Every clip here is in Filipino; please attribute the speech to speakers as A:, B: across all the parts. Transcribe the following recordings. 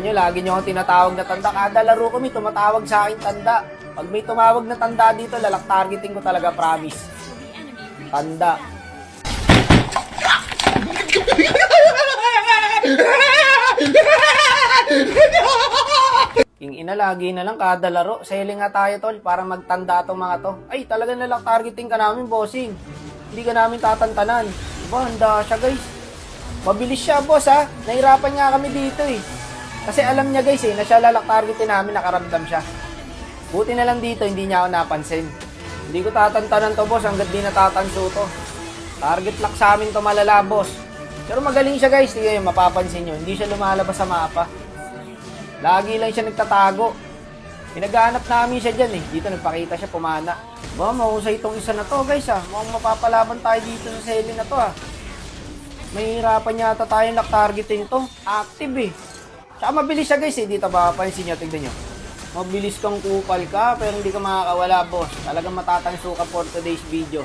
A: Alam nyo, lagi nyo akong tinatawag na tanda. Kada laro ko may tumatawag sa akin tanda. Pag may tumawag na tanda dito, lalak targeting ko talaga, promise. Tanda. King ina, lagi na lang kada laro. Selling nga tayo, tol, para magtanda tong mga to. Ay, talagang lalak targeting ka namin, bossing. Hindi ka namin tatantanan. Diba, handa siya, guys. Mabilis siya, boss, ha. Nahirapan nga kami dito, eh. Kasi alam niya, guys, na siya lalak targeting namin, nakaramdam siya. Buti na lang dito, hindi niya ako napansin. Hindi ko tatantanan to, boss, hanggat di natatanso to. Target lock sa amin to, malala, boss. Pero magaling siya, guys. Tingnan nyo, mapapansin nyo. Hindi siya lumalabas sa mapa. Lagi lang siya nagtatago. Pinaghahanap namin siya dyan, eh. Dito nagpakita siya, pumana. Ba, mahusay itong isa na to, guys, ha. Mukhang mapapalaban tayo dito sa selling na to, ha. Mahihirapan yata tayong lock targeting to. Active, eh. Tsaka mabilis siya, guys, eh. Dito, mapapansin nyo, tignan nyo. Mabilis kang kupal ka, pero hindi ka makakawala, boss. Talagang matatanso ka for today's video.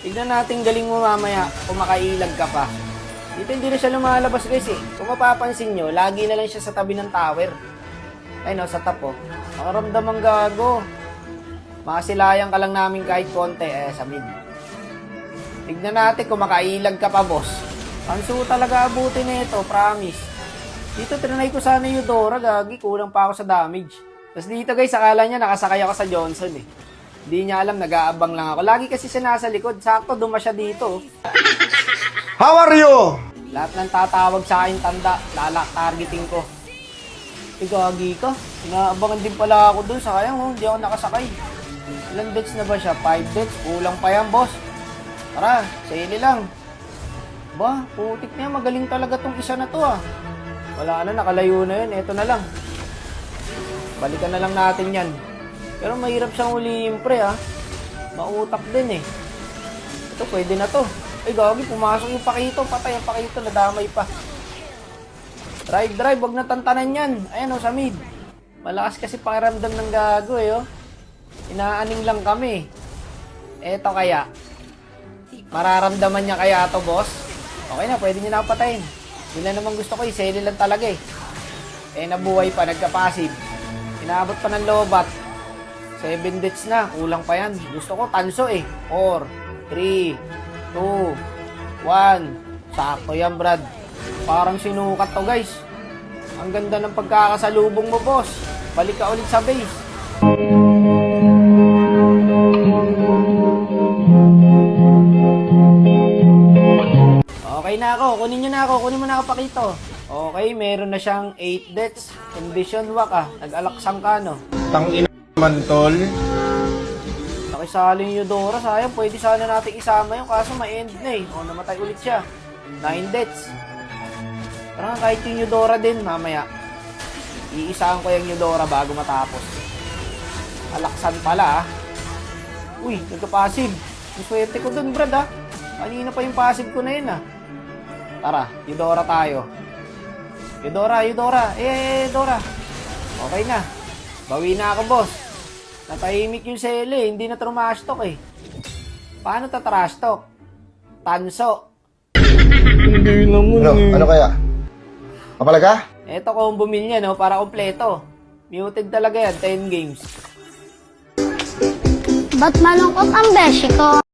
A: Tignan natin galing mo mamaya kung makailag ka pa. Dito hindi na siya lumalabas, guys, eh. Kung mapapansin nyo, lagi na lang siya sa tabi ng tower. Ay no, sa top, oh. Makaramdam ang gago. Makasilayan ka lang namin kahit konti, sa mid. Tignan natin kung makailag ka pa, boss. Tanso talaga abutin na ito, promise. Dito trinay ko sana yung Eudora, gagi. Kulang pa ako sa damage. Tapos dito, guys, akala niya nakasakay ako sa Johnson, eh. Hindi niya alam, nag-aabang lang ako. Lagi kasi siya nasa likod. Sakto, duma siya dito, oh.
B: How are you?
A: Lahat ng tatawag sa akin tanda, lalak targeting ko. Gagi ka. Inaabangan din pala ako dun. Sayang, oh, hindi ako nakasakay. Ilang deaths na ba siya? 5 deaths? Kulang pa yan, boss. Tara, sili lang. Ba, putik na yan. Magaling talaga tong isa na to, ah. Wala na, nakalayo na yun. Eto na lang. Balikan na lang natin yan. Pero mahirap siyang ulihin, pre, ah. Mautak din, eh. Ito, pwede na to. Ay, gagi, pumasok yung pakito. Patay ang pakito, nadamay pa. Drive, wag na tantanan yan. Ayan, oh, sa mid. Malakas kasi pakiramdam ng gago, eh, oh. Inaaning lang kami. Eto kaya. Mararamdaman niya kaya to, boss? Okay na, pwede niya na patayin. Yun na naman gusto ko, iseli lang talaga, eh. Nabuhay pa, nagka-passive. Inaabot pa ng lobat. 7 deaths na, kulang pa yan. Gusto ko, tanso, eh. 4, 3, 2, 1. Sakto yan, Brad. Parang sinukat to, guys. Ang ganda ng pagkakasalubong mo, boss. Balik ka ulit sa base. Okay na ako. Kunin nyo na ako. Kunin mo na ako pakito. Okay, meron na siyang 8 deaths. Condition wak, ah. Nag-alaksang ka, no?
B: Tangina man, tol.
A: Nakisali yung Eudora. Sayang, pwede sana natin isama yung kaso ma-end na, eh. O, namatay ulit siya. 9 deaths. Parang kahit yung Eudora din, mamaya. Iisahan ko yung Eudora bago matapos. Alaksan pala, ah. Uy, nagka-passive. Ang swerte ko dun, Brad, ah. Kanina pa yung passive ko na yun, ah. Tara, Eudora tayo. Eudora. Eudora. Okay na. Bawi na ako, boss. Natahimik yung sele, hindi na trash talk, eh. Paano trash talk? Tanso.
B: Hindi naman, Ano kaya? Mapalaga?
A: Eto combo meal niya, no? Para kompleto. Muted talaga yan, 10 games.
C: Ba't malungkot ang beshi ko?